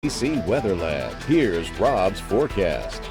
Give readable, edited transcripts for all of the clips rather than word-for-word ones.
AC Weather Lab. Here's Rob's forecast.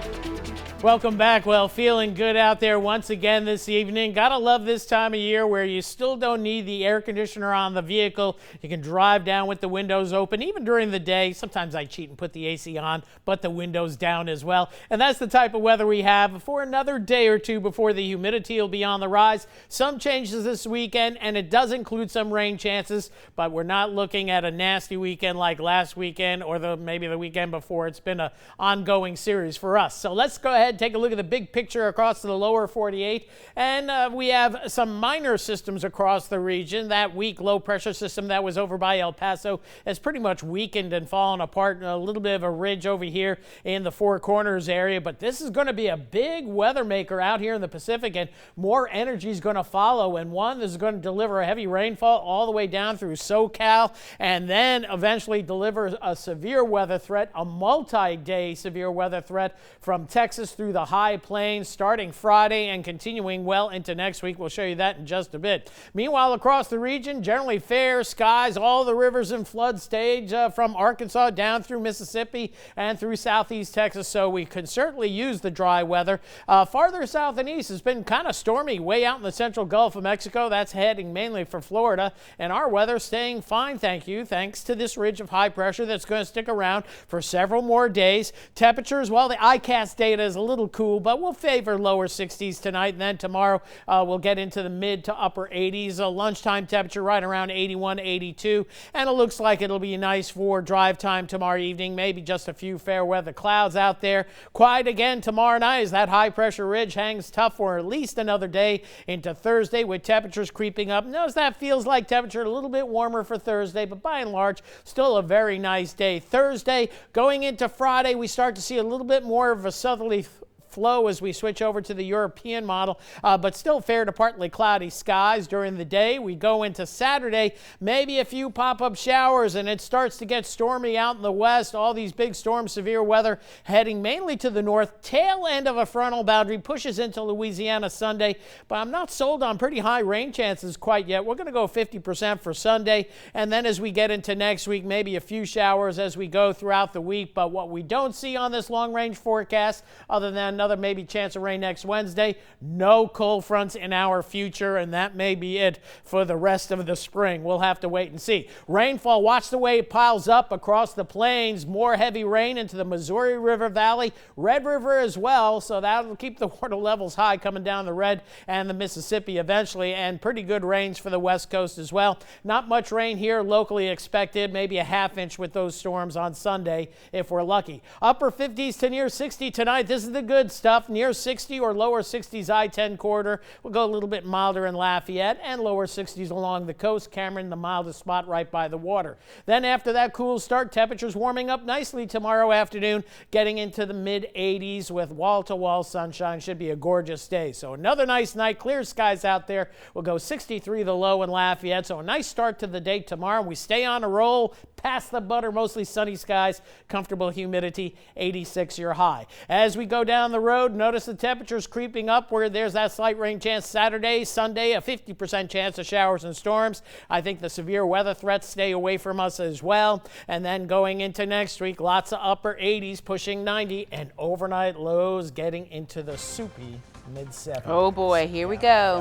Welcome back. Well, feeling good out there once again this evening. Gotta love this time of year where you still don't need the air conditioner on the vehicle. You can drive down with the windows open, even during the day. Sometimes I cheat and put the AC on, but the windows down as well. And that's the type of weather we have for another day or two before the humidity will be on the rise. Some changes this weekend, and it does include some rain chances, but we're not looking at a nasty weekend like last weekend or maybe the weekend before. It's been an ongoing series for us. So let's go ahead. Take a look at the big picture across to the lower 48, and we have some minor systems across the region. That weak low pressure system that was over by El Paso has pretty much weakened and fallen apart. A little bit of a ridge over here in the Four Corners area, but this is going to be a big weather maker out here in the Pacific, and more energy is going to follow. And one is going to deliver a heavy rainfall all the way down through SoCal, and then eventually deliver a severe weather threat, a multi-day severe weather threat from Texas through the high plains starting Friday and continuing well into next week. We'll show you that in just a bit. Meanwhile, across the region, generally fair skies, all the rivers in flood stage from Arkansas down through Mississippi and through southeast Texas, so we can certainly use the dry weather. Farther south and east has been kind of stormy way out in the central Gulf of Mexico. That's heading mainly for Florida, and our weather staying fine, thank you, thanks to this ridge of high pressure that's going to stick around for several more days. Temperatures, well, the ICAST data is a little cool, but we'll favor lower 60s tonight, and then tomorrow we'll get into the mid to upper 80s. A lunchtime temperature right around 81, 82, and it looks like it'll be nice for drive time tomorrow evening. Maybe just a few fair weather clouds out there. Quiet again tomorrow night as that high pressure ridge hangs tough for at least another day into Thursday with temperatures creeping up. Notice that feels like temperature a little bit warmer for Thursday, but by and large still a very nice day. Thursday going into Friday, we start to see a little bit more of a southerly flow as we switch over to the European model, but still fair to partly cloudy skies during the day. We go into Saturday, maybe a few pop-up showers, and it starts to get stormy out in the west. All these big storms, severe weather heading mainly to the north. Tail end of a frontal boundary pushes into Louisiana Sunday, but I'm not sold on pretty high rain chances quite yet. We're going to go 50% for Sunday, and then as we get into next week, maybe a few showers as we go throughout the week. But what we don't see on this long-range forecast, other than another maybe chance of rain next Wednesday, no cold fronts in our future, and that may be it for the rest of the spring. We'll have to wait and see. Rainfall, watch the way it piles up across the plains. More heavy rain into the Missouri River Valley, Red River as well, so that'll keep the water levels high coming down the Red and the Mississippi eventually, and pretty good rains for the west coast as well. Not much rain here locally expected, maybe a half inch with those storms on Sunday if we're lucky. Upper 50s to near 60 tonight. This is the good stuff. Near 60 or lower 60s I-10 corridor. We'll go a little bit milder in Lafayette, and lower 60s along the coast. Cameron, the mildest spot right by the water. Then after that cool start, temperatures warming up nicely tomorrow afternoon, getting into the mid 80s with wall-to-wall sunshine. Should be a gorgeous day. So another nice night. Clear skies out there. We'll go 63 the low in Lafayette. So a nice start to the day tomorrow. We stay on a roll past the butter, mostly sunny skies, comfortable humidity, 86 your high. As we go down the road, notice the temperatures creeping up where there's that slight rain chance Saturday, Sunday, a 50% chance of showers and storms. I think the severe weather threats stay away from us as well. And then going into next week, lots of upper 80s pushing 90, and overnight lows getting into the soupy mid-70s. Oh boy, here we go.